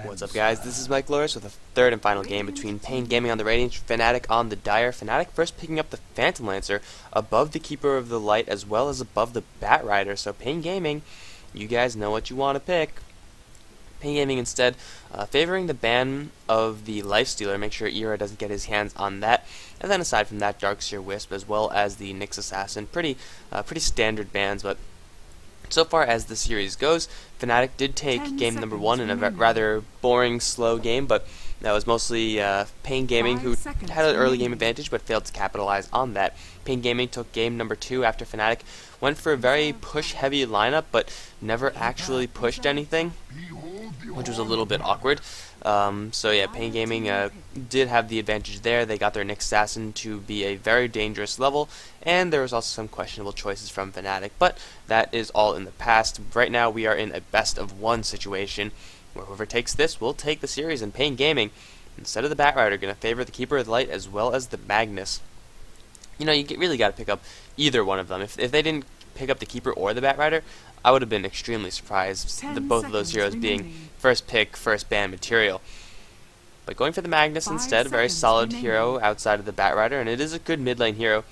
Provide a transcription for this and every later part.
What's up, guys? This is Mike Loris with the third and final game between paiN Gaming on the Radiant, Fnatic on the Dire. Fnatic first picking up the Phantom Lancer above the Keeper of the Light as well as above the Bat Rider. So paiN Gaming, you guys know what you want to pick. paiN Gaming instead favoring the ban of the Lifestealer. Make sure Era doesn't get his hands on that. And then aside from that, Darkseer Wisp as well as the Nyx Assassin. Pretty standard bans, but so far as the series goes, Fnatic did take game number 1 in a rather boring, slow game, but that was mostly paiN Gaming who had an early game advantage but failed to capitalize on that. paiN Gaming took game number 2 after Fnatic went for a very push-heavy lineup but never actually pushed anything, which was a little bit awkward. So yeah, paiN Gaming did have the advantage there. They got their Nyx Assassin to be a very dangerous level, and there was also some questionable choices from Fnatic, but that is all in the past. Right now we are in a best-of-1 situation, where whoever takes this will take the series, and paiN Gaming, instead of the Bat Rider, going to favor the Keeper of the Light as well as the Magnus. You know, you really got to pick up either one of them. If they didn't pick up the Keeper or the Bat Rider, I would have been extremely surprised, both of those heroes being first pick, first ban material. But going for the Magnus instead, a very solid hero outside of the Bat Rider, and it is a good mid lane hero.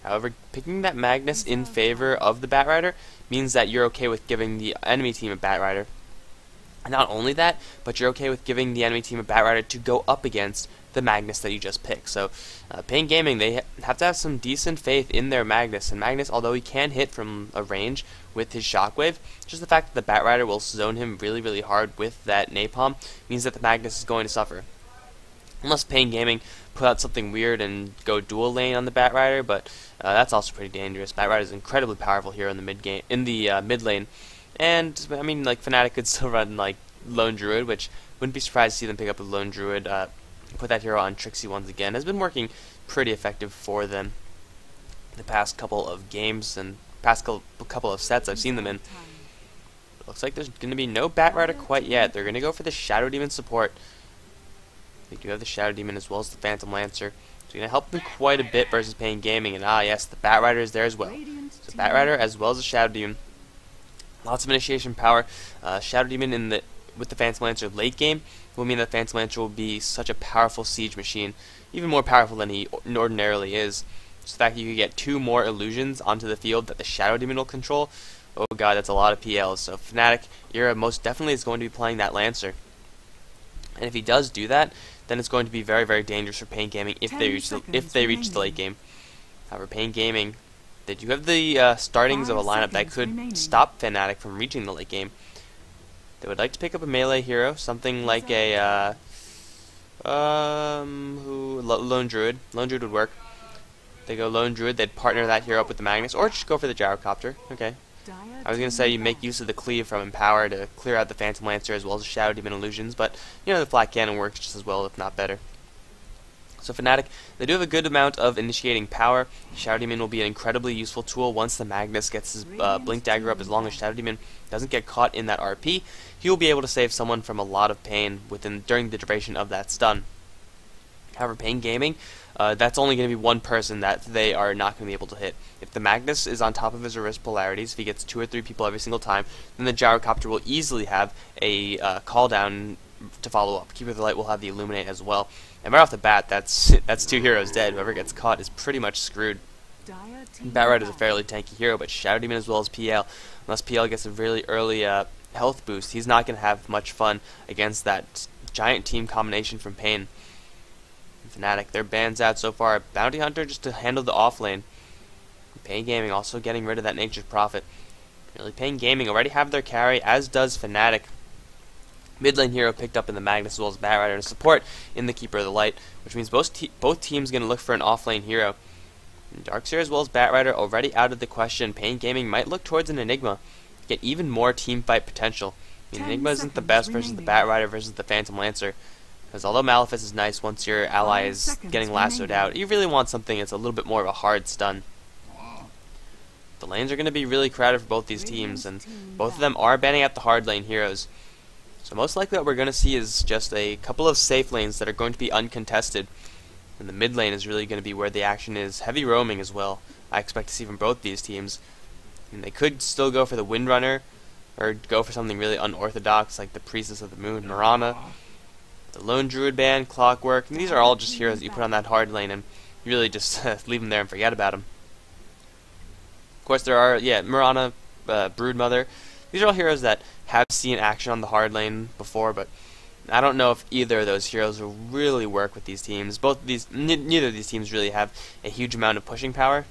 However, picking that Magnus in favor of the Bat Rider means that you're okay with giving the enemy team a Bat Rider. And not only that, but you're okay with giving the enemy team a Bat Rider to go up against the Magnus that you just picked. So paiN Gaming, they have to have some decent faith in their Magnus, and Magnus, although he can hit from a range with his Shockwave, just the fact that the Bat Rider will zone him really hard with that Napalm means that the Magnus is going to suffer. Unless paiN Gaming put out something weird and go dual lane on the Bat Rider, but that's also pretty dangerous. Bat Rider is an incredibly powerful hero in the mid lane, and I mean, like, Fnatic could still run like Lone Druid, which wouldn't be surprised to see them pick up a Lone Druid. Put that hero on Trixie once again. Has been working pretty effective for them the past couple of games and past couple of sets I've seen them in. Looks like there's going to be no Bat Rider quite yet. They're going to go for the Shadow Demon support. They do have the Shadow Demon as well as the Phantom Lancer. It's going to help them quite a bit versus paiN Gaming. And yes, the Bat Rider is there as well. So Bat Rider as well as the Shadow Demon. Lots of initiation power. Shadow Demon with the Phantom Lancer late game will mean that Phantom Lancer will be such a powerful siege machine, even more powerful than he ordinarily is. So the fact that you can get 2 more illusions onto the field that the Shadow Demon will control, oh god, that's a lot of PLs. So Fnatic, Era most definitely is going to be playing that Lancer. And if he does do that, then it's going to be very dangerous for paiN Gaming if they reach the late game. However, paiN Gaming, they do have the startings of a lineup that could stop Fnatic from reaching the late game. They would like to pick up a melee hero, something like a Lone Druid. Lone Druid would work. They go Lone Druid, they'd partner that hero up with the Magnus, or just go for the Gyrocopter. Okay. I was going to say you make use of the cleave from Empower to clear out the Phantom Lancer as well as the Shadow Demon illusions, but you know, the Flat Cannon works just as well, if not better. So Fnatic, they do have a good amount of initiating power. Shadow Demon will be an incredibly useful tool once the Magnus gets his Blink Dagger up. As long as Shadow Demon doesn't get caught in that RP, he will be able to save someone from a lot of pain during the duration of that stun. However, paiN Gaming, that's only going to be one person that they are not going to be able to hit. If the Magnus is on top of his Risk polarities, if he gets 2 or 3 people every single time, then the Gyrocopter will easily have a call down to follow up. Keeper of the Light will have the Illuminate as well. And right off the bat, that's 2 heroes dead. Whoever gets caught is pretty much screwed. Bat Rider is a fairly tanky hero, but Shadow Demon as well as PL, unless PL gets a really early health boost, he's not going to have much fun against that giant team combination from paiN. Fnatic, their bans out so far. Bounty Hunter just to handle the off lane. paiN Gaming also getting rid of that Nature's Prophet. Really, paiN Gaming already have their carry, as does Fnatic. Mid lane hero picked up in the Magnus as well as Bat Rider and support in the Keeper of the Light, which means both teams going to look for an off lane hero. And Darkseer as well as Bat Rider already out of the question. paiN Gaming might look towards an Enigma, get even more team fight potential. I mean, Enigma isn't the best versus the Bat Rider versus the Phantom Lancer, because although Malefice is nice once your ally is getting lassoed out, you really want something that's a little bit more of a hard stun. The lanes are going to be really crowded for both these teams, and both of them are banning out the hard lane heroes. So most likely what we're going to see is just a couple of safe lanes that are going to be uncontested. And the mid lane is really going to be where the action is. Heavy roaming as well, I expect to see from both these teams. And they could still go for the Windrunner or go for something really unorthodox like the Priestess of the Moon, Mirana, the Lone Druid Band, Clockwork. And these are all just heroes that you put on that hard lane and you really just leave them there and forget about them. Of course, there are, Mirana, Broodmother. These are all heroes that have seen action on the hard lane before, but I don't know if either of those heroes will really work with these teams. Neither of these teams really have a huge amount of pushing power.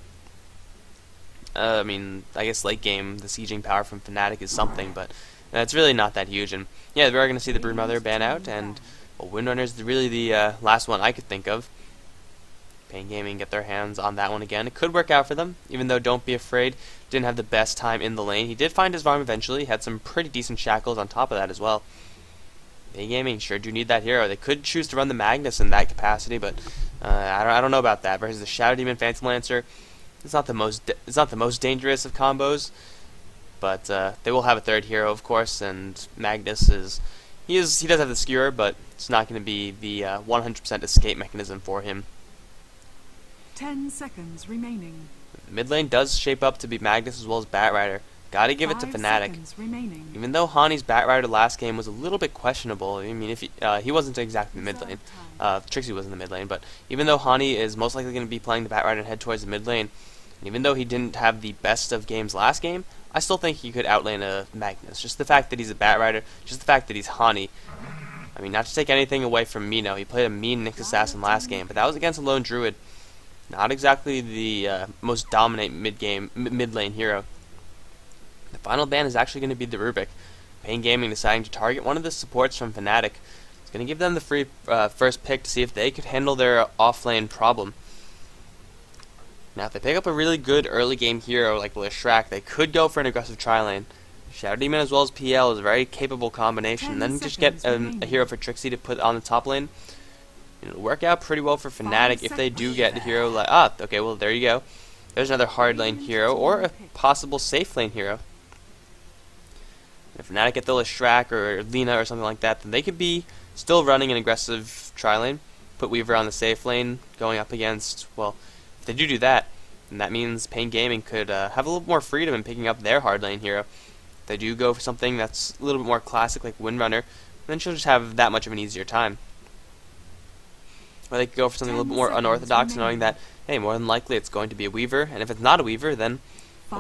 I mean, I guess late game, the sieging power from Fnatic is something, but it's really not that huge. And yeah, we are going to see the Broodmother ban out, and Windrunner is really the last one I could think of. paiN Gaming get their hands on that one again. It could work out for them, even though don't be afraid, didn't have the best time in the lane. He did find his farm eventually, had some pretty decent shackles on top of that as well. paiN Gaming sure do need that hero. They could choose to run the Magnus in that capacity, but I don't know about that. Versus the Shadow Demon Phantom Lancer, it's not the most dangerous of combos, but they will have a third hero, of course, and Magnus he does have the skewer, but it's not going to be the 100% escape mechanism for him. 10 seconds remaining. The mid lane does shape up to be Magnus as well as Batrider. Gotta give it to Fnatic. Even though Hani's Batrider last game was a little bit questionable, I mean, if he wasn't exactly in the mid lane, Trixie was in the mid lane, but even though Hani is most likely going to be playing the Batrider and head towards the mid lane, and even though he didn't have the best of games last game, I still think he could outlane a Magnus. Just the fact that he's a Batrider, just the fact that he's Hani. I mean, not to take anything away from Mino, he played a mean Nyx Assassin last game, but that was against a lone Druid. Not exactly the most dominant mid lane hero. The final ban is actually going to be the Rubik. paiN Gaming deciding to target one of the supports from Fnatic. It's going to give them the free first pick to see if they could handle their off-lane problem. Now, if they pick up a really good early game hero like Leshrac, they could go for an aggressive tri-lane. Shadow Demon as well as PL is a very capable combination. Then just get a hero for Trixie to put on the top lane. It'll work out pretty well for Fnatic if they do get a hero like... okay, well, there you go. There's another hard lane hero, or a possible safe lane hero. If Fnatic get the Leshrac or Lina or something like that, then they could be still running an aggressive tri-lane. Put Weaver on the safe lane, going up against... Well, if they do that, then that means paiN Gaming could have a little more freedom in picking up their hard lane hero. If they do go for something that's a little bit more classic like Windrunner, then she'll just have that much of an easier time. Or they could go for something a little bit more unorthodox, knowing that, hey, more than likely it's going to be a Weaver, and if it's not a Weaver, then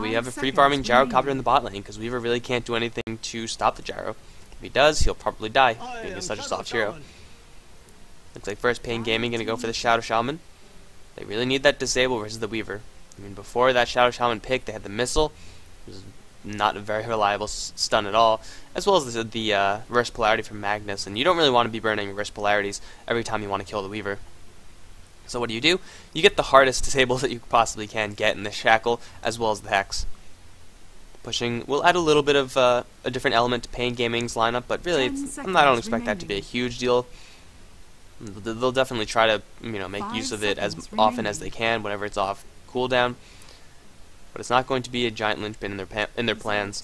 we have a free-farming Gyrocopter in the bot lane, because Weaver really can't do anything to stop the Gyro. If he does, he'll probably die, being such a soft hero. Looks like first paiN Gaming going to go for the Shadow Shaman. They really need that disable versus the Weaver. I mean, before that Shadow Shaman pick, they had the Missile, which was not a very reliable stun at all, as well as the reverse polarity from Magnus, and you don't really want to be burning reverse polarities every time you want to kill the Weaver. So what do? You get the hardest disables that you possibly can get in the Shackle, as well as the Hex. Pushing will add a little bit of a different element to paiN Gaming's lineup, but really, I don't expect that to be a huge deal. They'll definitely try to, make use of it as often as they can whenever it's off cooldown. But it's not going to be a giant linchpin in their plans.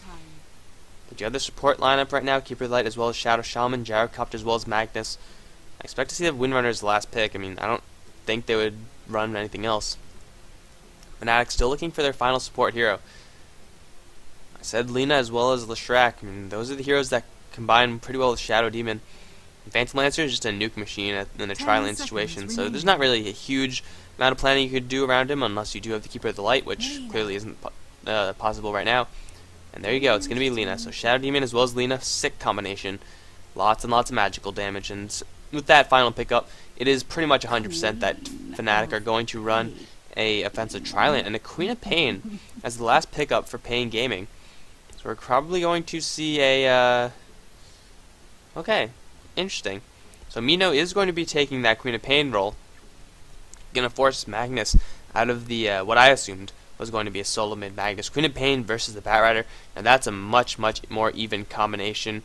But you have the support lineup right now, Keeper of the Light as well as Shadow Shaman, Gyrocopter as well as Magnus. I expect to see the Windrunner as the last pick. I mean, I don't think they would run anything else. Fnatic still looking for their final support hero. I said Lina as well as Leshrac. I mean, those are the heroes that combine pretty well with Shadow Demon. Phantom Lancer is just a nuke machine in a tri-lane situation, so there's not really a huge amount of planning you could do around him unless you do have the Keeper of the Light, which clearly isn't possible right now. And there you go, it's going to be Lina. So Shadow Demon as well as Lina, sick combination. Lots and lots of magical damage, and with that final pickup, it is pretty much 100% that Fnatic are going to run a offensive tri-lane, and a Queen of Pain as the last pickup for paiN Gaming. So we're probably going to see a... Okay, interesting. So Mino is going to be taking that Queen of Pain role. Going to force Magnus out of the what I assumed was going to be a solo mid Magnus. Queen of Pain versus the Batrider, and that's a much more even combination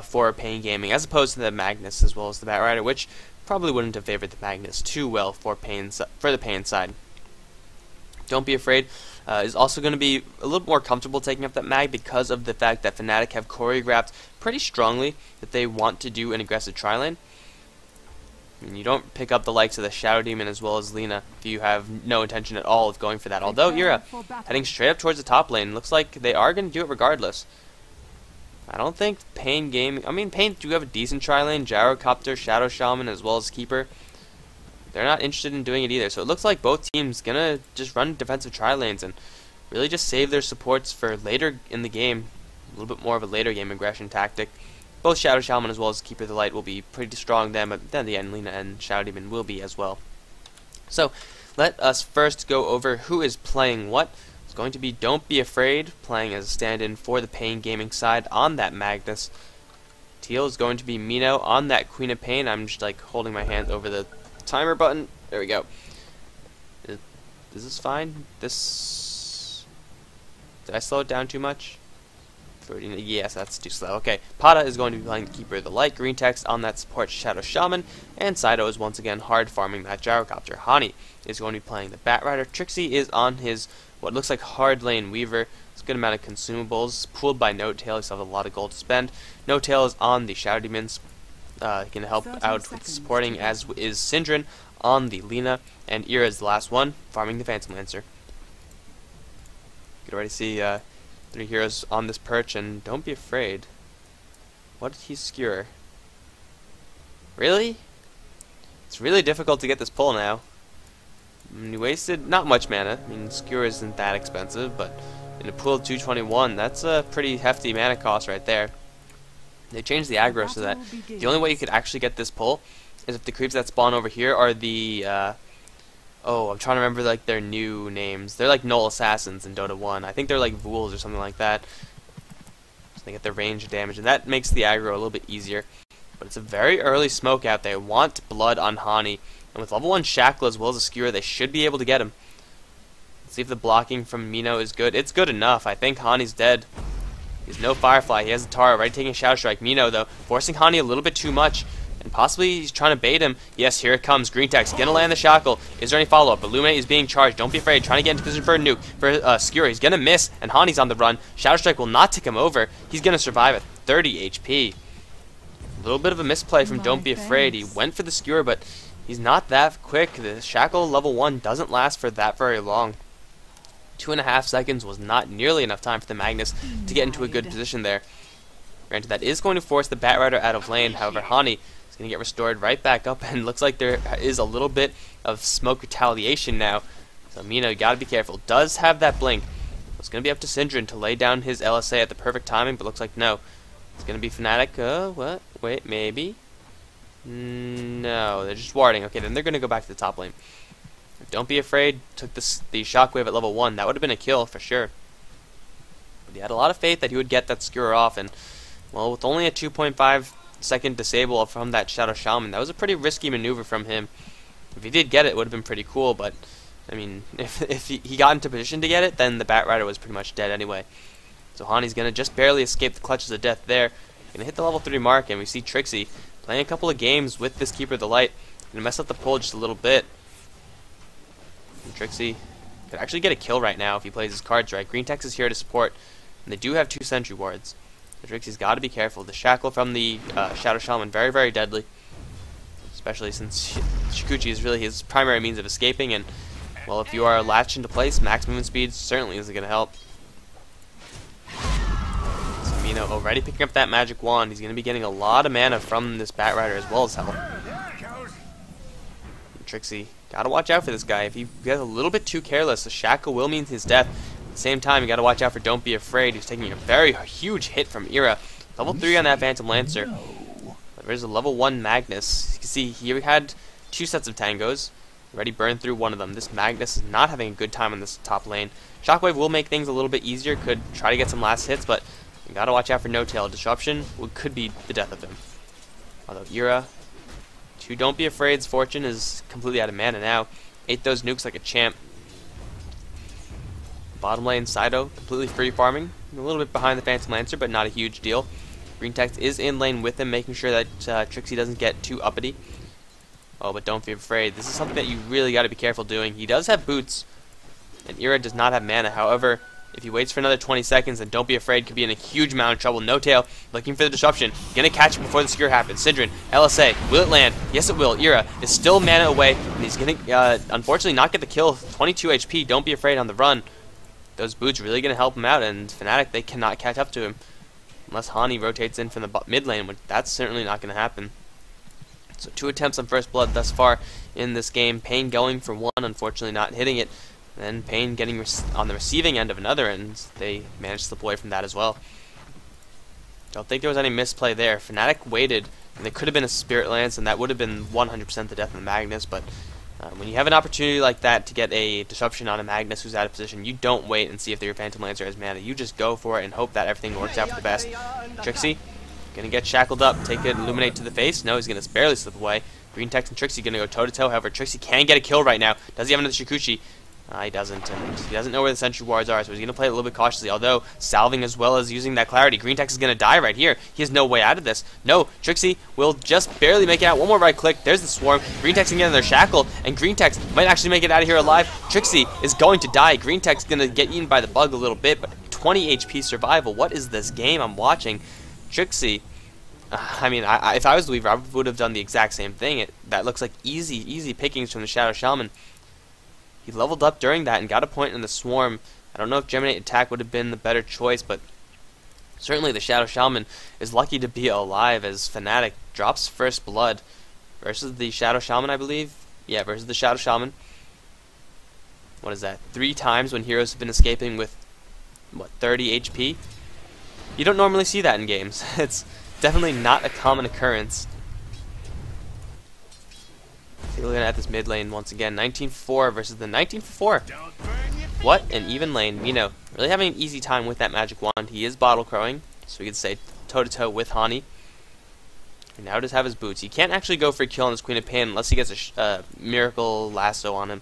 for paiN Gaming as opposed to the Magnus as well as the Batrider, which probably wouldn't have favored the Magnus too well for the paiN side. Don't be afraid. Is also going to be a little more comfortable taking up that mag because of the fact that Fnatic have choreographed pretty strongly that they want to do an aggressive tri-lane. I mean, you don't pick up the likes of the Shadow Demon as well as Lina if you have no intention at all of going for that. Although Ira heading straight up towards the top lane, looks like they are going to do it regardless. I don't think paiN Gaming... I mean, paiN do have a decent tri-lane. Gyrocopter, Shadow Shaman, as well as Keeper. They're not interested in doing it either. So it looks like both teams gonna just run defensive tri-lanes and really just save their supports for later in the game. A little bit more of a later game aggression tactic. Both Shadow Shaman as well as Keeper of the Light will be pretty strong then, but then the end Lina and Shadow Demon will be as well. So let us first go over who is playing what. It's going to be Don't Be Afraid, playing as a stand-in for the paiN Gaming side on that Magnus. Teal is going to be Mino on that Queen of paiN. I'm just like holding my hand over the timer button. There we go. Is this fine? This... Did I slow it down too much? Yes, that's too slow. Okay, Pata is going to be playing the Keeper of the Light, green text on that support Shadow Shaman, and Saito is once again hard farming that Gyrocopter. Hani is going to be playing the Bat Rider. Trixie is on his what looks like hard lane Weaver. It's a good amount of consumables, pooled by No Tail. He still has a lot of gold to spend. No Tail is on the Shadow Demons, can help out with supporting, as is Syndrun on the Lina, and Ira is the last one, farming the Phantom Lancer. You can already see 3 heroes on this perch, and don't be afraid. What did he skewer? Really? It's really difficult to get this pull now. He wasted not much mana. I mean, skewer isn't that expensive, but in a pool of 221, that's a pretty hefty mana cost right there. They changed the aggro so that the only way you could actually get this pull is if the creeps that spawn over here are the oh, I'm trying to remember like their new names. They're like Null Assassins in Dota 1. I think they're like Vools or something like that. So they get their range damage, and that makes the aggro a little bit easier. But it's a very early smoke out there. Want blood on Hani. And with level 1 Shackle as well as a Skewer, they should be able to get him. Let's see if the blocking from Mino is good. It's good enough. I think Hani's dead. He's no Firefly. He has a Tara, already taking a Shadow Strike. Mino, though, forcing Hani a little bit too much. And possibly he's trying to bait him. Yes, here it comes. Green text. Gonna land the Shackle. Is there any follow-up? Illuminate is being charged. Don't be afraid. Trying to get into position for a nuke. For Skewer. He's gonna miss. And Hani's on the run. Shadow Strike will not tick him over. He's gonna survive at 30 HP. A little bit of a misplay from Don't Be Afraid. He went for the Skewer, but he's not that quick. The Shackle level 1 doesn't last for that very long. 2.5 seconds was not nearly enough time for the Magnus to get into a good position there. Granted, that is going to force the Bat Rider out of lane. However, Hani is going to get restored right back up, and looks like there is a little bit of smoke retaliation now. So Mino, you got to be careful. Does have that blink. It's going to be up to Syndrun to lay down his LSA at the perfect timing, but looks like no. It's going to be Fnatic. What? Wait, maybe? No, they're just warding. Okay, then they're going to go back to the top lane. Don't Be Afraid took the Shockwave at level 1. That would have been a kill for sure. But he had a lot of faith that he would get that Skewer off, and well, with only a 2.5 second disable from that Shadow Shaman, that was a pretty risky maneuver from him. If he did get it, it would have been pretty cool, but I mean, if he got into position to get it, then the Bat Rider was pretty much dead anyway. So Hani's going to just barely escape the clutches of death there. Going to hit the level 3 mark, and we see Trixie playing a couple of games with this Keeper of the Light. Going to mess up the pull just a little bit. And Trixie could actually get a kill right now if he plays his cards right. Green Tex is here to support, and they do have 2 sentry wards. So Trixie's got to be careful. The Shackle from the Shadow Shaman, very, very deadly. Especially since Shikuchi is really his primary means of escaping, and well, if you are latched into place, max movement speed certainly isn't going to help. So Mino already picking up that magic wand. He's going to be getting a lot of mana from this Bat Rider as well as health. And Trixie, got to watch out for this guy. If he gets a little bit too careless, the Shackle will mean his death. At the same time, you got to watch out for Don't Be Afraid, who's taking a very huge hit from Ira. Level 3 on that Phantom Lancer. There's a level 1 Magnus. You can see he had 2 sets of tangos. Already burned through one of them. This Magnus is not having a good time on this top lane. Shockwave will make things a little bit easier. Could try to get some last hits, but you gotta watch out for No Tail. Disruption could be the death of him. Although Ira, to Don't Be Afraid's fortune is completely out of mana now. Ate those nukes like a champ. Bottom lane, Saito, completely free farming. A little bit behind the Phantom Lancer, but not a huge deal. Green Text is in lane with him, making sure that Trixie doesn't get too uppity. Oh, but Don't Be Afraid. This is something that you really got to be careful doing. He does have boots, and Ira does not have mana. However, if he waits for another 20 seconds, then Don't Be Afraid could be in a huge amount of trouble. No Tail, looking for the disruption. Gonna catch him before the Skewer happens. Syndrun, LSA, will it land? Yes, it will. Ira is still mana away, and he's gonna, unfortunately, not get the kill. 22 HP, Don't Be Afraid on the run. Those boots really gonna help him out, and Fnatic, they cannot catch up to him. unless Hani rotates in from the mid lane, which that's certainly not going to happen. So 2 attempts on first blood thus far in this game. paiN going for 1, unfortunately not hitting it. And then paiN getting on the receiving end of another, and they managed to slip away from that as well. Don't think there was any misplay there. Fnatic waited, and there could have been a Spirit Lance, and that would have been 100% the death of the Magnus, but when you have an opportunity like that to get a disruption on a Magnus who's out of position, you don't wait and see if your Phantom Lancer has mana. You just go for it and hope that everything works out for the best. Trixie, gonna get shackled up, take it, Illuminate to the face. No, he's gonna barely slip away. Green Tex and Trixie gonna go toe-to-toe. However, Trixie can get a kill right now. Does he have another Shikuchi? He doesn't, and he doesn't know where the sentry wards are, so he's going to play it a little bit cautiously, although salving as well as using that clarity. Green Tex is going to die right here. He has no way out of this. No, Trixie will just barely make it out. One more right click. There's the swarm. Green Tex can get in their shackle, and Green Tex might actually make it out of here alive. Trixie is going to die. Green Tex is going to get eaten by the bug a little bit, but 20 HP survival. What is this game I'm watching? Trixie, I mean, if I was the Weaver, I would have done the exact same thing. That looks like easy pickings from the Shadow Shaman. He leveled up during that and got a point in the swarm. I don't know if Geminate attack would have been the better choice, but certainly the Shadow Shaman is lucky to be alive as Fnatic drops first blood versus the Shadow Shaman, I believe. Yeah, versus the Shadow Shaman. What is that? 3 times when heroes have been escaping with, what, 30 HP? You don't normally see that in games. It's definitely not a common occurrence. Looking at this mid lane once again, 19-4 versus the 19-4. What an even lane. Mino really having an easy time with that magic wand. He is bottle crowing, so we could say toe-to-toe with Hani. And now does have his boots. He can't actually go for a kill on this Queen of paiN unless he gets a miracle lasso on him,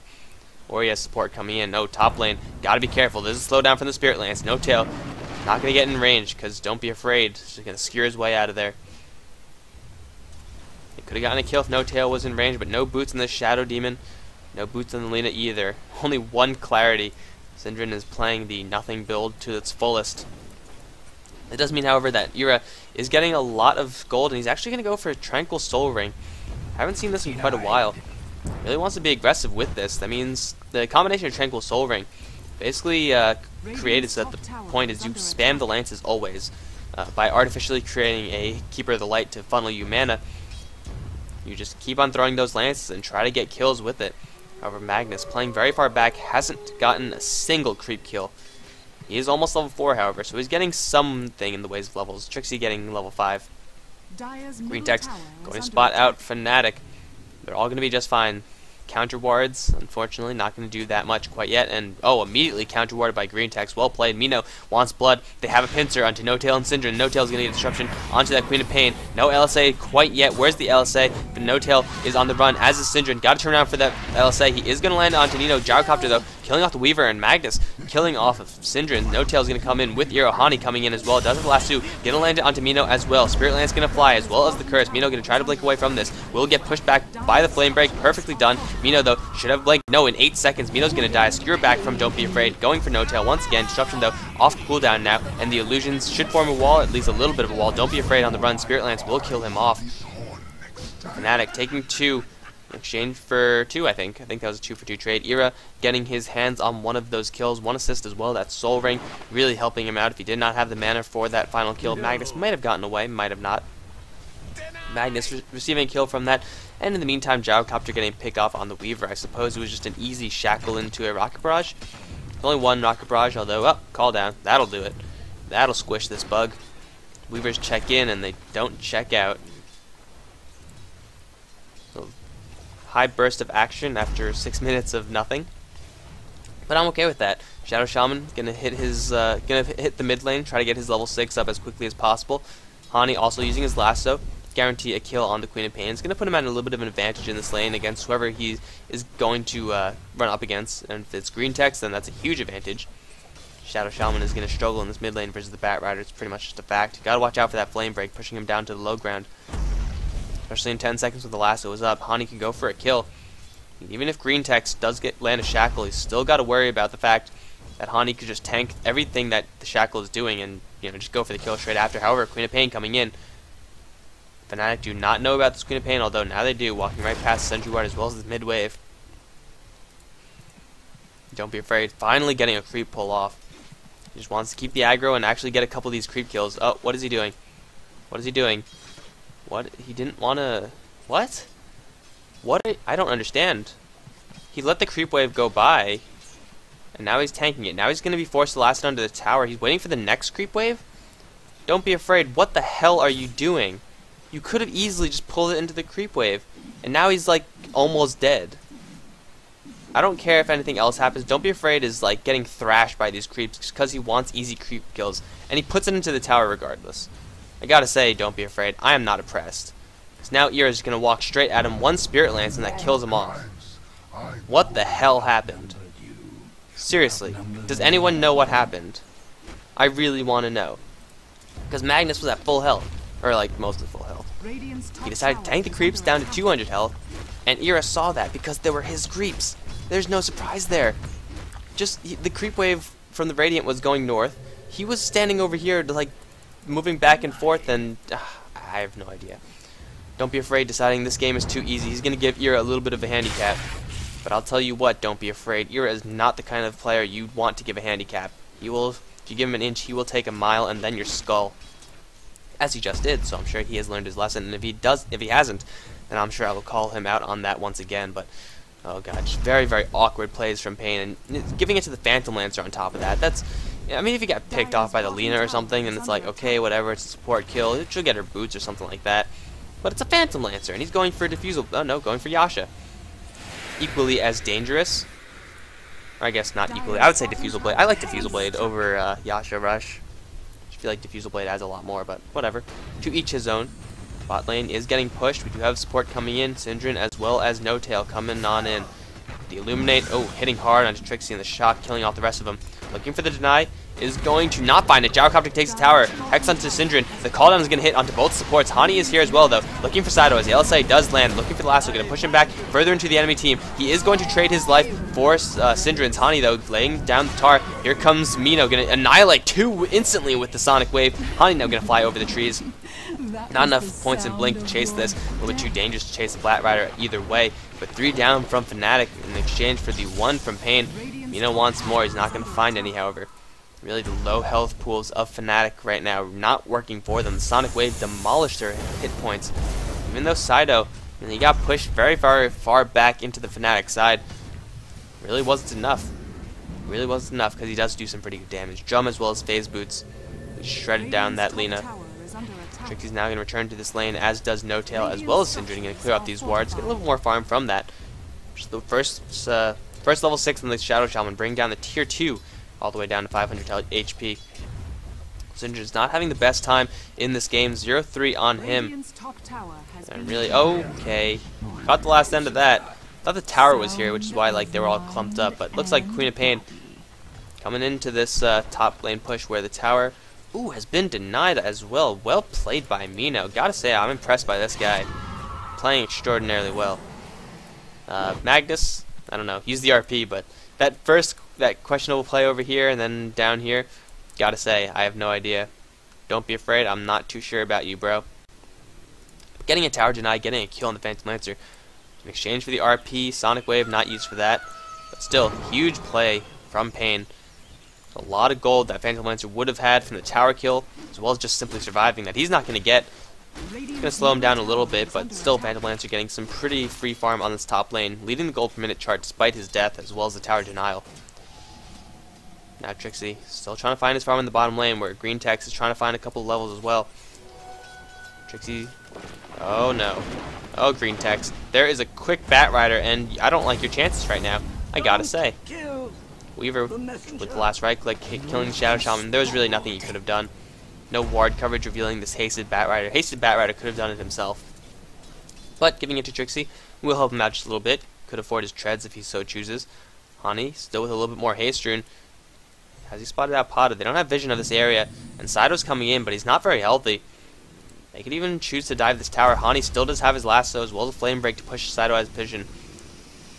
or he has support coming in. No, top lane, gotta be careful. There's a slowdown from the Spirit Lance. No tail, not gonna get in range because don't be afraid. He's just gonna skewer his way out of there. Could have gotten a kill if No Tail was in range, but no boots on the Shadow Demon. No boots on the Lina either. Only 1 clarity. Syndrome is playing the nothing build to its fullest. It does mean, however, that Ira is getting a lot of gold, and he's actually going to go for a Tranquil Soul Ring. I haven't seen this in quite a while. Really wants to be aggressive with this. That means the combination of Tranquil Soul Ring basically created so that the point is you spam the lances always. By artificially creating a Keeper of the Light to funnel you mana, you just keep on throwing those lances and try to get kills with it. However, Magnus, playing very far back, hasn't gotten a single creep kill. He is almost level 4, however, so he's getting something in the ways of levels. Trixie getting level 5. Green Tex going to spot out Fnatic. They're all going to be just fine. Counter wards, unfortunately, not going to do that much quite yet. And, oh, immediately counter warded by Green Tex. Well played. Mino wants blood. They have a pincer onto No Tail and Syndrome. No Tail's going to get a disruption onto that Queen of paiN. No LSA quite yet. Where's the LSA? But No Tail is on the run, as is Syndrome. Got to turn around for that LSA. He is going to land onto Nino. Gyrocopter, though, killing off the Weaver, and Magnus killing off of Syndrome. No Tail's going to come in with Iro. Hani coming in as well. Does have the last 2. Going to land it onto Mino as well. Spirit Lance going to fly, as well as the Curse. Mino going to try to blink away from this. Will get pushed back by the Flame Break. Perfectly done. Mino, though, should have blink. No, in 8 seconds, Mino's going to die. Skewer back from Don't Be Afraid. Going for No Tail once again. Disruption, though, off cooldown now. And the illusions should form a wall, at least a little bit of a wall. Don't Be Afraid on the run. Spirit Lance will kill him off. Fnatic taking 2. In exchange for 2, I think. I think that was a 2 for 2 trade. Ira getting his hands on one of those kills. 1 assist as well. That Soul Ring really helping him out. If he did not have the mana for that final kill, Magnus might have gotten away. Might have not. Magnus receiving a kill from that. And in the meantime, Gyrocopter getting pick off on the Weaver. I suppose it was just an easy shackle into a Rocket Barrage. Only 1 Rocket Barrage, although, call down. That'll do it. That'll squish this bug. Weavers check in and they don't check out. So, high burst of action after 6 minutes of nothing. But I'm okay with that. Shadow Shaman gonna hit the mid lane, try to get his level 6 up as quickly as possible. Hani also using his lasso, guarantee a kill on the Queen of paiN. It's going to put him at a little bit of an advantage in this lane against whoever he is going to run up against. And if it's Green Tex, then that's a huge advantage. Shadow Shaman is going to struggle in this mid lane versus the Bat Rider. It's pretty much just a fact. You got to watch out for that Flame Break, pushing him down to the low ground. Especially in 10 seconds when the lasso is up. Hani can go for a kill. Even if Green Tex does land a shackle, he's still got to worry about the fact that Hani could just tank everything that the shackle is doing and just go for the kill straight after. However, Queen of paiN coming in. Fnatic do not know about this Queen of paiN, although now they do, walking right past Sentry Ward as well as the mid wave. Don't be afraid. Finally getting a creep pull off. He just wants to keep the aggro and actually get a couple of these creep kills. Oh, what is he doing? What is he doing? What? He didn't want to... What? What? I don't understand. He let the creep wave go by, and now he's tanking it. Now he's going to be forced to last it under the tower. He's waiting for the next creep wave? Don't be afraid. What the hell are you doing? You could have easily just pulled it into the creep wave, and now he's like almost dead. I don't care if anything else happens. Don't be afraid is like getting thrashed by these creeps just because he wants easy creep kills, and he puts it into the tower regardless. I gotta say, don't be afraid. I am not impressed. Because now Ira is going to walk straight at him, one Spirit Lance, and that kills him off. What the hell happened? Seriously, does anyone know what happened? I really want to know. Because Magnus was at full health, or like mostly full health. He decided to tank the creeps down to 200 health, and Ira saw that because they were his creeps. There's no surprise there. The creep wave from the Radiant was going north. He was standing over here, like moving back and forth, and I have no idea. Don't be afraid deciding this game is too easy. He's going to give Ira a little bit of a handicap. But I'll tell you what, don't be afraid. Ira is not the kind of player you want to give a handicap. He will, if you give him an inch, he will take a mile and then your skull. As he just did, so I'm sure he has learned his lesson. And if he hasn't, then I'm sure I will call him out on that once again. But oh god, just very, very awkward plays from paiN, and giving it to the Phantom Lancer on top of that. That's, I mean, if you get picked off by the Lina or something, and it's like, okay, whatever, it's a support kill, she'll get her boots or something like that. But it's a Phantom Lancer, and he's going for diffusal. Oh no, going for Yasha. Equally as dangerous. Or I guess not equally. I would say Diffusal Blade. I like Diffusal Blade over Yasha Rush. I feel like Diffusal Blade adds a lot more, but whatever. To each his own. Bot lane is getting pushed. We do have support coming in. Syndrome as well as No Tail coming on in. The Illuminate, oh, hitting hard onto Trixie and the shock, killing off the rest of them. Looking for the deny, is going to not find it. Gyrocopter takes the tower, Hex onto Syndrome. The cooldown is going to hit onto both supports. Hani is here as well, though. Looking for Sido as the LSA does land. Looking for the lasso, going to push him back further into the enemy team. He is going to trade his life for Syndrome's. Hani, though, laying down the tar. Here comes Mino, going to annihilate two instantly with the Sonic Wave. Hani now going to fly over the trees. Not enough points in Blink to chase this. A little bit too dangerous to chase the Flat Rider either way. But 3 down from Fnatic in exchange for the 1 from paiN. Mino wants more. He's not going to find any, however. Really, the low health pools of Fnatic right now not working for them. The Sonic Wave demolished their hit points. Even though Sido, he got pushed very, very far back into the Fnatic side, really wasn't enough. Really wasn't enough because he does do some pretty good damage. Drum as well as Phase Boots. He shredded down that Lina. Trixie's now going to return to this lane, as does No Tail, as well as Syndrome. Going to clear out these wards, get a little more farm from that. Just the first level 6 in the Shadow Shaman, bring down the tier 2 all the way down to 500 HP. Syndra's not having the best time in this game. 0-3 on him. And really, okay, caught the last end of that. Thought the tower was here, which is why like they were all clumped up. But looks like Queen of paiN coming into this top lane push where the tower, has been denied as well. Well played by Mino. Gotta say, I'm impressed by this guy. Playing extraordinarily well. Magnus, I don't know, use the RP, but that questionable play over here and then down here, gotta say, I have no idea. Don't be afraid, I'm not too sure about you, bro. Getting a tower denied, getting a kill on the Phantom Lancer. In exchange for the RP, Sonic Wave not used for that. But still, huge play from paiN. A lot of gold that Phantom Lancer would have had from the tower kill, as well as just simply surviving that he's not going to get. It's going to slow him down a little bit, but still Phantom Lancer getting some pretty free farm on this top lane, leading the gold per minute chart despite his death, as well as the tower denial. Now Trixie still trying to find his farm in the bottom lane, where Green Tex is trying to find a couple levels as well. Trixie, oh no. Oh, Green Tex, there is a quick Bat Rider, and I don't like your chances right now, I gotta say. Weaver with the last right click, killing Shadow Shaman. There was really nothing he could have done. No ward coverage revealing this hasted Bat Rider. Hasted Bat Rider could have done it himself. But giving it to Trixie will help him out just a little bit. Could afford his treads if he so chooses. Hani still with a little bit more haste rune. Has he spotted out Potta? They don't have vision of this area. And Sido's coming in, but he's not very healthy. They could even choose to dive this tower. Hani still does have his lasso as well as a flame break to push Sido out of vision.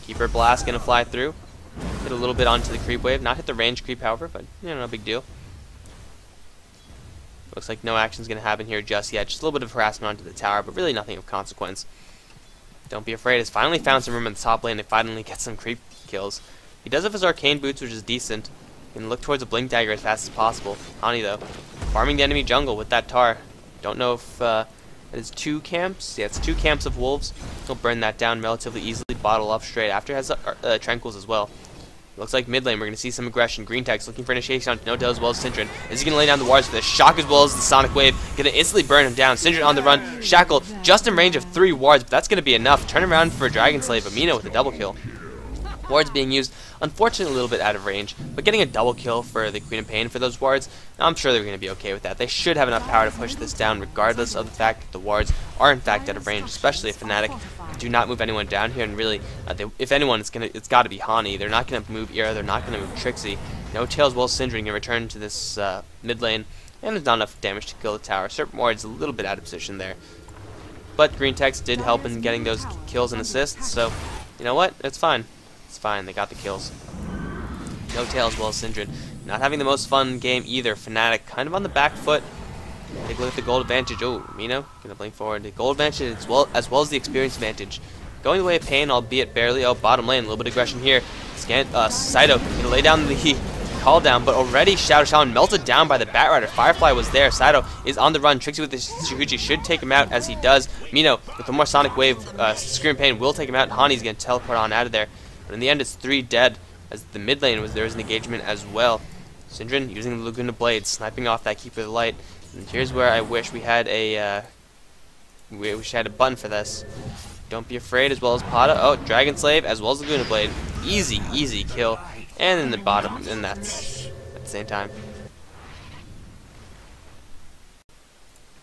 Keeper Blast gonna fly through. Hit a little bit onto the creep wave. Not hit the range creep, however, but no big deal. Looks like no action's going to happen here just yet. Just a little bit of harassment onto the tower, but really nothing of consequence. Don't be afraid. He's finally found some room in the top lane and finally get some creep kills. He does have his arcane boots, which is decent. Gonna look towards a Blink Dagger as fast as possible. Hani, though, farming the enemy jungle with that tar. Don't know if it is 2 camps. Yeah, it's 2 camps of wolves. He'll burn that down relatively easily, bottle up straight after. Has Tranquils as well. Looks like mid lane, we're going to see some aggression. Green Tech's looking for initiation on Notel as well as Syndrome. Is he going to lay down the wards with a shock as well as the Sonic Wave? Going to instantly burn him down. Syndrome on the run. Shackle just in range of 3 wards, but that's going to be enough. Turn around for Dragon Slave. Amino with a double kill. Wards being used, unfortunately a little bit out of range, but getting a double kill for the Queen of paiN for those wards, I'm sure they're going to be okay with that. They should have enough power to push this down regardless of the fact that the wards are in fact out of range, especially if Fnatic do not move anyone down here, and really, if anyone, it's got to be Hani. They're not going to move Era, they're not going to move Trixie. No Tail as well as Syndrome can return to this mid lane, and there's not enough damage to kill the tower. Serpent Ward's a little bit out of position there. But Green Tech's did help in getting those kills and assists, so you know what? It's fine. It's fine, they got the kills. No Tail as well as Syndrome. Not having the most fun game either. Fnatic kind of on the back foot. Take a look at the gold advantage. Oh, Amino gonna blink forward. The gold advantage as well as the experience advantage. Going the way of paiN, albeit barely. Oh, bottom lane, a little bit of aggression here. Saito gonna lay down the call down, but already Shadow Shaman melted down by the Batrider. Firefly was there. Saito is on the run. Trixie with the Shukuchi should take him out as he does. Amino with one more Sonic Wave. Scream paiN will take him out. Hani's gonna teleport on out of there. But in the end, it's 3 dead, as the mid lane there was an engagement as well. Syndrome using the Laguna Blade, sniping off that Keeper of the Light. And here's where I wish we had a button for this. Don't be afraid, as well as Pata. Oh, Dragon Slave as well as Laguna Blade. Easy kill. And in the bottom, and that's at the same time.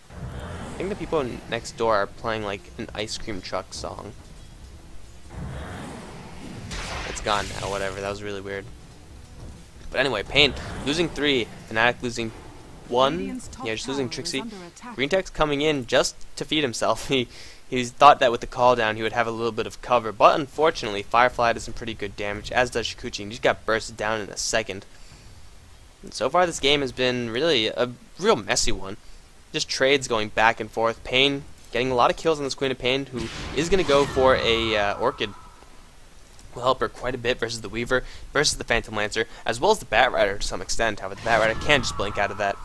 I think the people next door are playing like an ice cream truck song. It's gone now, whatever, that was really weird. But anyway, paiN losing 3, Fnatic losing 1. Yeah, just losing Trixie. Green Tech's coming in just to feed himself. He thought that with the call down he would have a little bit of cover, but unfortunately Firefly does some pretty good damage, as does Shukuchi, and he just got bursted down in a second. And so far this game has been really a real messy one. Just trades going back and forth. paiN getting a lot of kills on this Queen of paiN, who is going to go for a Orchid. Will help her quite a bit versus the Weaver, versus the Phantom Lancer, as well as the Batrider to some extent. However, the Batrider can just blink out of that.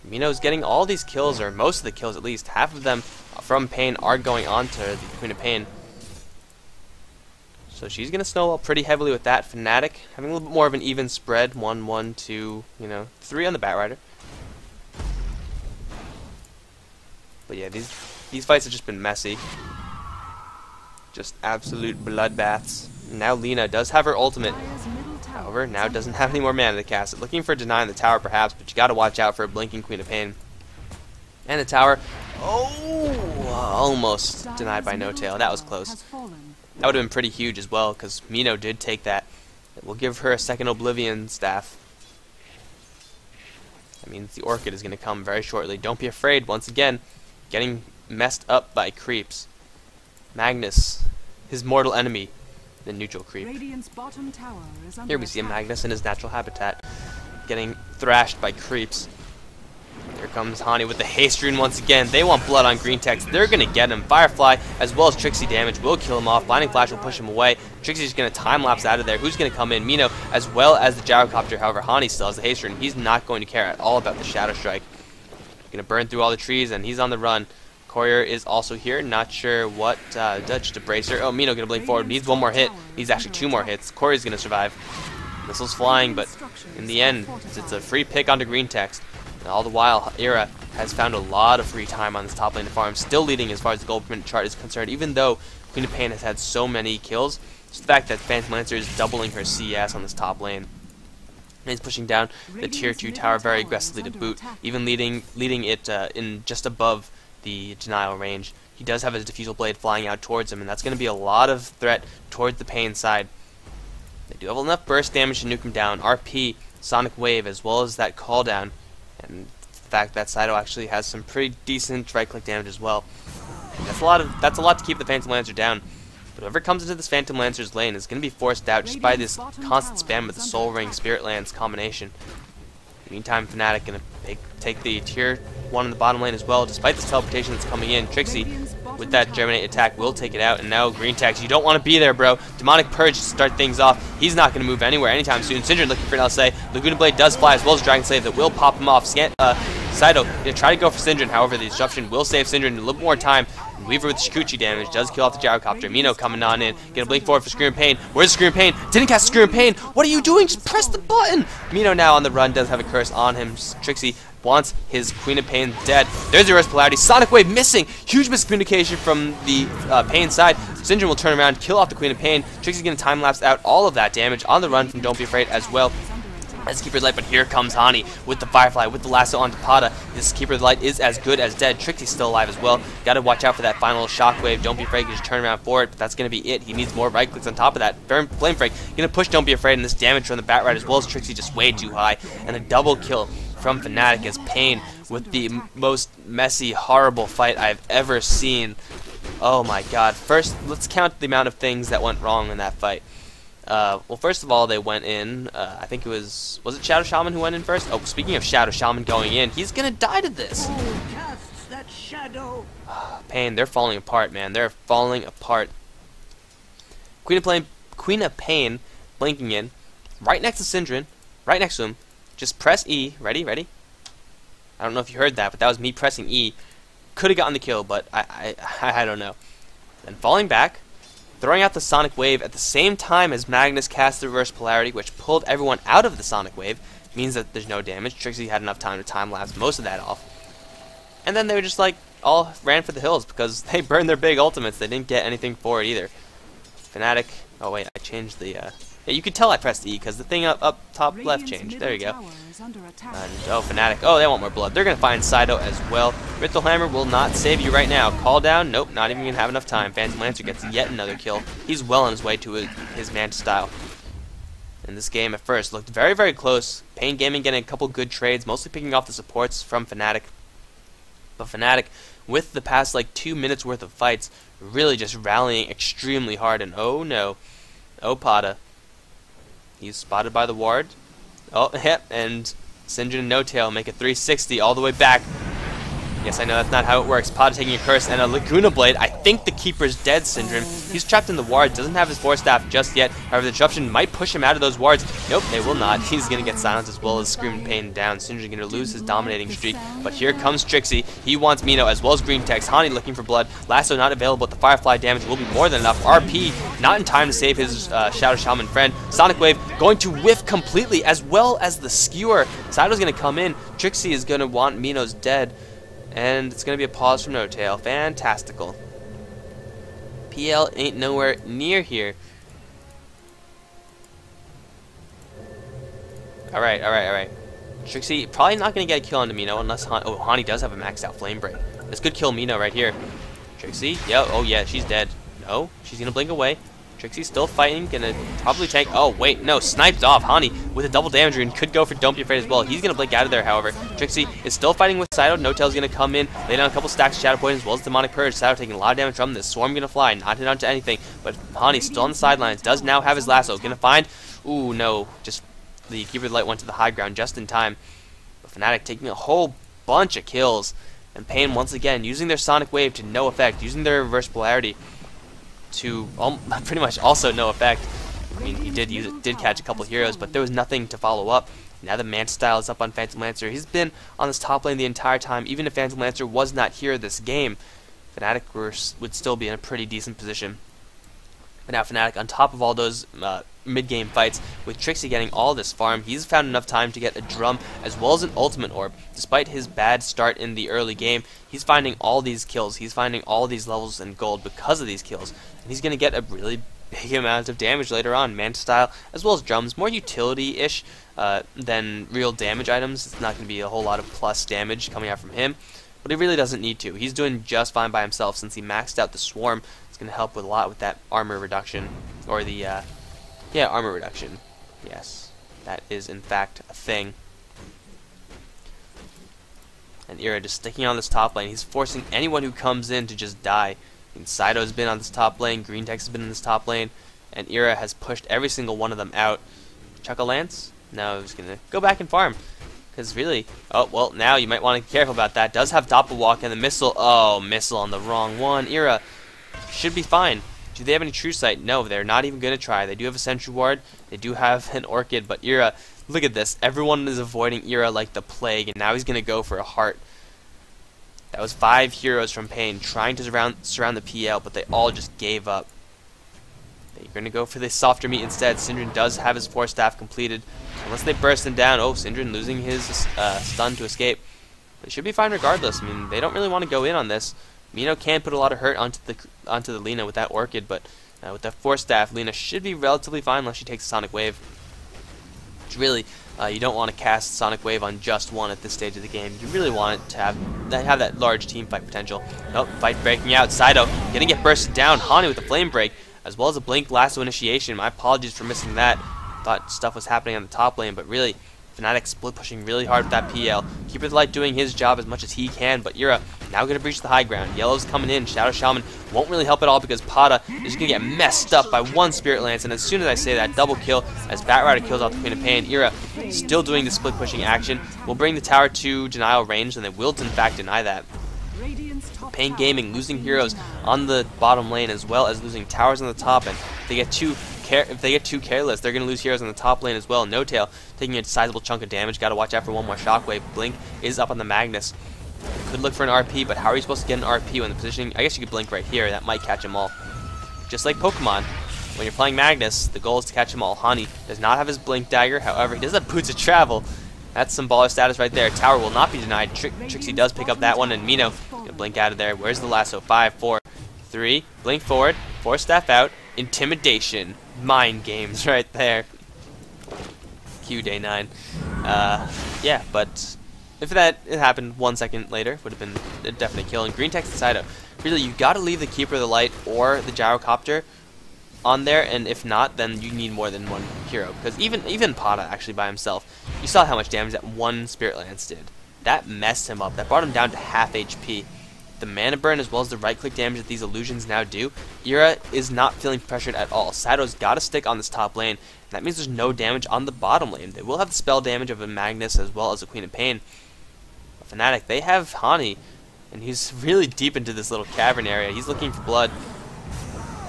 Amino's getting all these kills, or most of the kills at least. Half of them from paiN are going on to the Queen of paiN. So she's going to snowball pretty heavily with that. Fnatic having a little bit more of an even spread. 1, 1, 2, 3 on the Batrider. But yeah, these fights have just been messy. Just absolute bloodbaths. Now Lina does have her ultimate, however, now doesn't have any more mana to cast it. Looking for a deny in the tower perhaps, but you gotta watch out for a blinking Queen of paiN. And the tower, oh, almost denied by No Tail. That was close. That would have been pretty huge as well, because Mino did take that. It will give her a second Oblivion staff. That means the Orchid is going to come very shortly. Don't be afraid, once again, getting messed up by creeps. Magnus, his mortal enemy, the neutral creep. Here we see a Magnus in his natural habitat, getting thrashed by creeps. Here comes Hani with the haste rune once again. They want blood on Green Techs. They're going to get him. Firefly, as well as Trixie damage, will kill him off. Blinding Flash will push him away. Trixie's going to time-lapse out of there. Who's going to come in? Mino, as well as the Gyrocopter. However, Hani still has the haste rune. He's not going to care at all about the Shadow Strike. Going to burn through all the trees, and he's on the run. Courier is also here. Not sure what Dutch to brace her. Oh, Mino going to blink forward. Needs 1 more hit. Needs actually 2 more hits. Courier's going to survive. Missiles flying, but in the end, it's a free pick onto Green Techs. And all the while, Era has found a lot of free time on this top lane to farm, still leading as far as the gold print chart is concerned, even though Queen of paiN has had so many kills. Just the fact that Phantom Lancer is doubling her CS on this top lane. And he's pushing down the tier 2 tower very aggressively to boot, even leading it in just above the denial range. He does have his Diffusal Blade flying out towards him, and that's going to be a lot of threat towards the paiN side. They do have enough burst damage to nuke him down. RP, Sonic Wave, as well as that call down. And the fact that Saito actually has some pretty decent right-click damage as well. That's a lot to keep the Phantom Lancer down. But whoever comes into this Phantom Lancer's lane is going to be forced out just by this constant spam with the Soul Ring Spirit Lands combination. Meantime, Fnatic going to take the tier 1 in the bottom lane as well, despite this teleportation that's coming in. Trixie with that Germinate attack will take it out. And now Green Tex, you don't want to be there, bro. Demonic Purge to start things off. He's not going to move anywhere anytime soon. Syndrome looking for an LSA. Laguna Blade does fly, as well as Dragon Slave that will pop him off. Saito gonna try to go for Syndrome, however the disruption will save Syndrome a little more time. And Weaver with Shikuchi damage does kill off the Gyrocopter. Mino coming on in, gonna blink forward for Scream Pain. Where's Scream Pain? Didn't cast Scream Pain. What are you doing? Just press the button. Mino now on the run, does have a curse on him. Trixie wants his Queen of Pain dead. There's the reverse polarity. Sonic Wave missing. Huge miscommunication from the Pain side. Syndrome will turn around, kill off the Queen of Pain. Trixie's gonna time lapse out all of that damage on the run from Don't Be Afraid as well as Keeper of the Light, but here comes Hani with the Firefly, with the lasso onto Pada. This Keeper of the Light is as good as dead. Trixie's still alive as well. Gotta watch out for that final shockwave. Don't Be Afraid can just turn around for it, but that's gonna be it. He needs more right clicks on top of that. Flame Break gonna push Don't Be Afraid, and this damage from the Bat Ride as well as Trixie just way too high. And a double kill from Fnatic as paiN with the most messy, horrible fight I've ever seen. Oh my god. First, let's count the amount of things that went wrong in that fight. Well, first of all, they went in, I think it was it Shadow Shaman who went in first? Oh, speaking of Shadow Shaman going in, he's gonna die to this. That shadow. paiN, they're falling apart, man. They're falling apart. Queen of Pain blinking in, right next to Syndrome, right next to him. Just press E. Ready? I don't know if you heard that, but that was me pressing E. Could have gotten the kill, but I don't know. Then falling back, throwing out the Sonic Wave at the same time as Magnus cast the reverse polarity, which pulled everyone out of the Sonic Wave. Means that there's no damage. Trixie had enough time to time-lapse most of that off. And then they were just like, all ran for the hills because they burned their big ultimates. They didn't get anything for it either. Fnatic, oh wait, I changed the, yeah, you could tell I pressed E because the thing up top left changed. There you go. And, oh, Fnatic, oh, they want more blood. They're going to find Saito as well. Ritual Hammer will not save you right now. Call down, nope, not even going to have enough time. Phantom Lancer gets yet another kill. He's well on his way to his Manta style. And this game at first looked very, very close. paiN Gaming getting a couple good trades, mostly picking off the supports from Fnatic. But Fnatic, with the past like 2 minutes worth of fights, really just rallying extremely hard. And oh no, oh Pada. He's spotted by the ward. Oh, yep, and Syndrome and No Tail make a 360 all the way back. Yes, I know that's not how it works. Pada taking a curse and a Laguna Blade. I think the Keeper's dead, Syndrome. He's trapped in the ward, doesn't have his Force Staff just yet. However, the disruption might push him out of those wards. Nope, they will not. He's going to get silenced as well as Scream Pain down. Syndrome going to lose his dominating streak. But here comes Trixie. He wants Mino as well as Green Tex. Hani looking for blood. Lasso not available, but the Firefly damage will be more than enough. RP not in time to save his Shadow Shaman friend. Sonic Wave going to whiff completely as well as the Skewer. Saito's going to come in. Trixie is going to want Mino's dead. And it's going to be a pause from No Tail. Fantastical. PL ain't nowhere near here. Alright. Trixie probably not going to get a kill on Mino unless Hani does have a maxed out Flame Break. This could kill Mino right here. Trixie, oh yeah, she's dead. No, she's going to blink away. Trixie's still fighting, gonna probably tank. Oh, wait, no, sniped off. Hani with a double damage rune could go for Don't Be Afraid as well. He's gonna blink out of there, however. Trixie is still fighting with Saito. No Tail's gonna come in, lay down a couple stacks of Shadow Poison as well as Demonic Purge. Saito taking a lot of damage from this. Swarm gonna fly, not hit onto anything, but Hani still on the sidelines, does now have his lasso. Gonna find, ooh, no, just the Keeper of the Light went to the high ground just in time. But Fnatic taking a whole bunch of kills, and paiN once again using their Sonic Wave to no effect, using their reverse polarity to pretty much also no effect. I mean, he did catch a couple heroes, but there was nothing to follow up. Now the Manta style is up on Phantom Lancer. He's been on this top lane the entire time. Even if Phantom Lancer was not here this game, Fnatic would still be in a pretty decent position. But now Fnatic, on top of all those mid-game fights, with Trixie getting all this farm, he's found enough time to get a drum as well as an ultimate orb. Despite his bad start in the early game, he's finding all these kills. He's finding all these levels in gold because of these kills. And he's going to get a really big amount of damage later on, Manta style, as well as drums. More utility-ish than real damage items. It's not going to be a whole lot of plus damage coming out from him. But he really doesn't need to. He's doing just fine by himself since he maxed out the Swarm. It's going to help with a lot with that armor reduction. Or the, yeah, armor reduction. Yes, that is in fact a thing. And Ira just sticking on this top lane. He's forcing anyone who comes in to just die. I mean, Saito's been on this top lane. Green Tex has been in this top lane. And Ira has pushed every single one of them out. Chuck a Lance? No, he's going to go back and farm. Because really, oh, well, now you might want to be careful about that. Does have Doppelwalk and the missile. Oh, missile on the wrong one. Ira should be fine. Do they have any true sight? No, they're not even going to try. They do have a sentry ward. They do have an orchid, but Ira, look at this. Everyone is avoiding Ira like the plague, and now he's going to go for a heart. That was 5 heroes from paiN trying to surround the PL, but they all just gave up. They're going to go for the softer meat instead. Syndrome does have his 4 staff completed. Unless they burst him down. Oh, Syndrome losing his stun to escape. But it should be fine regardless. I mean, they don't really want to go in on this. Mino can put a lot of hurt onto the Lina with that orchid, but with that 4 staff, Lina should be relatively fine unless she takes a Sonic Wave. Which really, you don't want to cast Sonic Wave on just one at this stage of the game. You really want it to have that large team fight potential. Nope, fight breaking out. Saito gonna get bursted down. Hani with the Flame Break, as well as a Blink Lasso Initiation. My apologies for missing that. Thought stuff was happening on the top lane, but really, Fnatic split pushing really hard with that PL. Keeper of the Light doing his job as much as he can, but Ira now going to breach the high ground. Yellow's coming in. Shadow Shaman won't really help at all because Pada is going to get messed up by 1 Spirit Lance, and as soon as I say that, double kill as Batrider kills off the Queen of paiN. Ira still doing the split pushing action. Will bring the tower to denial range, and they will in fact deny that. paiN Gaming losing heroes on the bottom lane as well as losing towers on the top, and if they get too careless, they're going to lose heroes on the top lane as well. No Tail taking a sizable chunk of damage. Got to watch out for one more shockwave. Blink is up on the Magnus. Could look for an RP, but how are you supposed to get an RP when the positioning? I guess you could blink right here. That might catch them all. Just like Pokemon, when you're playing Magnus, the goal is to catch them all. Hani does not have his blink dagger. However, he does have boots of travel. That's some baller status right there. Tower will not be denied. Trixie does pick up that one, and Mino gonna blink out of there. Where's the lasso? 5, 4, 3. Blink forward. 4 staff out. Intimidation. Mind games right there. Q day 9. Yeah, but if that happened 1 second later, would have been a definite kill. And green text and Saito. Really, you got to leave the Keeper of the Light or the Gyrocopter on there, and if not, then you need more than one hero. Because even Pada actually by himself, you saw how much damage that 1 Spirit Lance did. That messed him up. That brought him down to half HP. The mana burn as well as the right click damage that these illusions now do, Ira is not feeling pressured at all. Saito's got to stick on this top lane, and that means there's no damage on the bottom lane. They will have the spell damage of a Magnus as well as a Queen of paiN. Fnatic, they have Hani, and he's really deep into this little cavern area. He's looking for blood.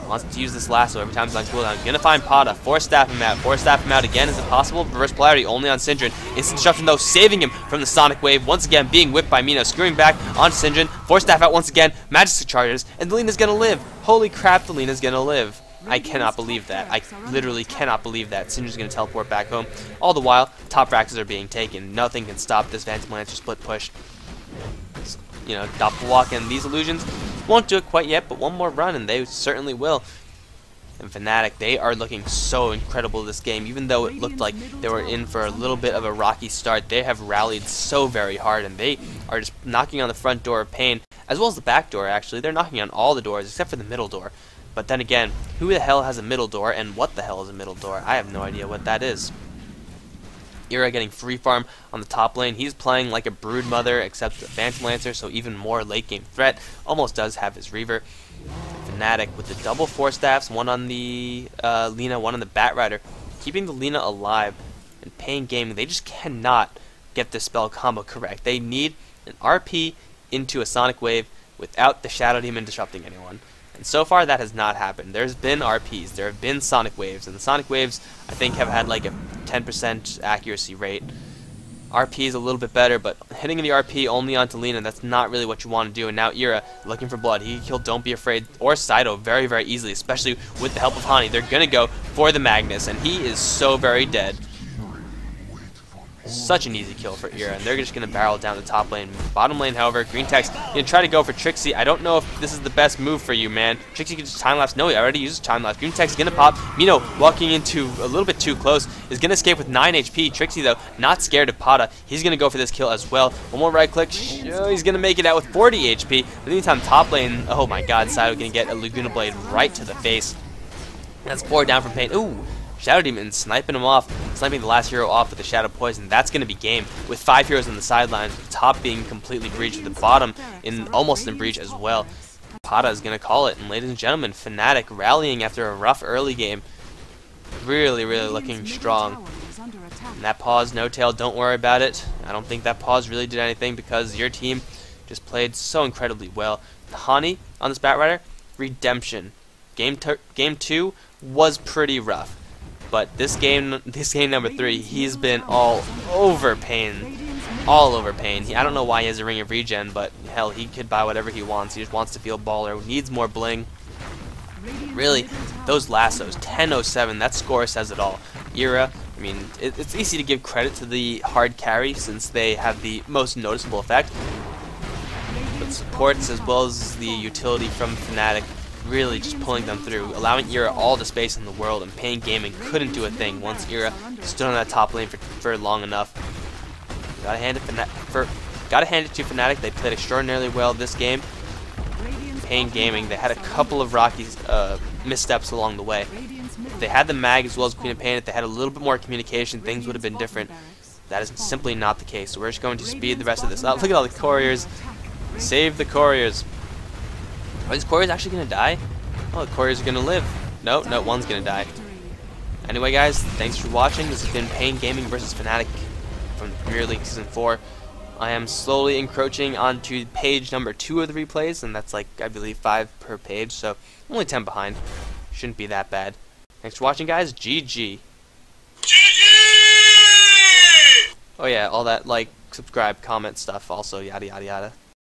Wants to use this lasso every time he's on cooldown. Gonna find Pada. 4 staff him out. 4 staff him out again. Is it possible? Reverse polarity only on Syndrome. Instant destruction though, saving him from the Sonic Wave. Once again, being whipped by Mino. Screwing back on Syndrome. 4 staff out once again. Majestic charges. And the Lina's gonna live. Holy crap, the Lina's gonna live. I cannot believe that. I literally cannot believe that. Syndrome's gonna teleport back home. All the while, top fractures are being taken. Nothing can stop this Phantom Lancer split push. You know, Doppelwalk and these illusions won't do it quite yet, but one more run and they certainly will. And Fnatic, they are looking so incredible this game. Even though it looked like they were in for a little bit of a rocky start, they have rallied so very hard, and they are just knocking on the front door of paiN, as well as the back door, actually. They're knocking on all the doors, except for the middle door. But then again, who the hell has a middle door, and what the hell is a middle door? I have no idea what that is. Ira getting free farm on the top lane. He's playing like a Brood Mother, except the Phantom Lancer, so even more late game threat. Almost does have his Reaver. Fnatic with the double 4 staffs, one on the Lina, one on the Batrider, keeping the Lina alive. And paiN Gaming, they just cannot get this spell combo correct. They need an RP into a Sonic Wave without the Shadow Demon disrupting anyone. And so far that has not happened. There's been RPs, there have been Sonic Waves, and the Sonic Waves I think have had like a 10% accuracy rate. RP is a little bit better, but hitting the RP only onto Lina, that's not really what you want to do. And now Ira looking for blood. He killed Don't Be Afraid or Saito very, very easily, especially with the help of Hani. They're going to go for the Magnus, and he is so very dead. Such an easy kill for Ira, and they're just going to barrel down the top lane. Bottom lane, however, Green Text going to try to go for Trixie. I don't know if this is the best move for you, man. Trixie can just time-lapse. No, he already uses time-lapse. Green Text is going to pop. Mino, walking into a little bit too close, is going to escape with 9 HP. Trixie, though, not scared of Pada. He's going to go for this kill as well. One more right-click. Oh, he's going to make it out with 40 HP. But in the meantime, top lane, oh my god, Saito going to get a Laguna Blade right to the face. That's 4 down from paiN. Ooh. Shadow Demon sniping him off, sniping the last hero off with the Shadow Poison. That's going to be game with 5 heroes on the sidelines, the top being completely breached, with the bottom almost in breach as well. Pada is going to call it, and ladies and gentlemen, Fnatic rallying after a rough early game. Really, really looking strong. under attack. And that pause, no tail, don't worry about it. I don't think that pause really did anything because your team just played so incredibly well. Hani on this Batrider, redemption. Game 2 was pretty rough, but this game number 3, he's been all over paiN. All over paiN. I don't know why he has a ring of regen, but hell, he could buy whatever he wants. He just wants to feel baller. Needs more bling. Really, those lassos, 10:07, that score says it all. Era, I mean, it's easy to give credit to the hard carry since they have the most noticeable effect. But supports as well as the utility from Fnatic really just pulling them through, allowing Era all the space in the world, and paiN Gaming couldn't do a thing once Era stood on that top lane for long enough. Gotta hand it to Fnatic. They played extraordinarily well this game. paiN Gaming, they had a couple of rocky missteps along the way. If they had the mag as well as Queen of Pain, if they had a little bit more communication, things would have been different. That is simply not the case. So we're just going to speed the rest of this up. Look at all the couriers. Save the couriers. Are these couriers actually going to die? Oh, the couriers are going to live. No, one's going to die. Anyway, guys, thanks for watching. This has been paiN Gaming versus Fnatic from the Premier League Season 4. I am slowly encroaching onto page number 2 of the replays, and that's like, I believe, 5 per page, so only 10 behind. Shouldn't be that bad. Thanks for watching, guys. GG. GG! Oh yeah, all that, like, subscribe, comment stuff also, yada yada yada.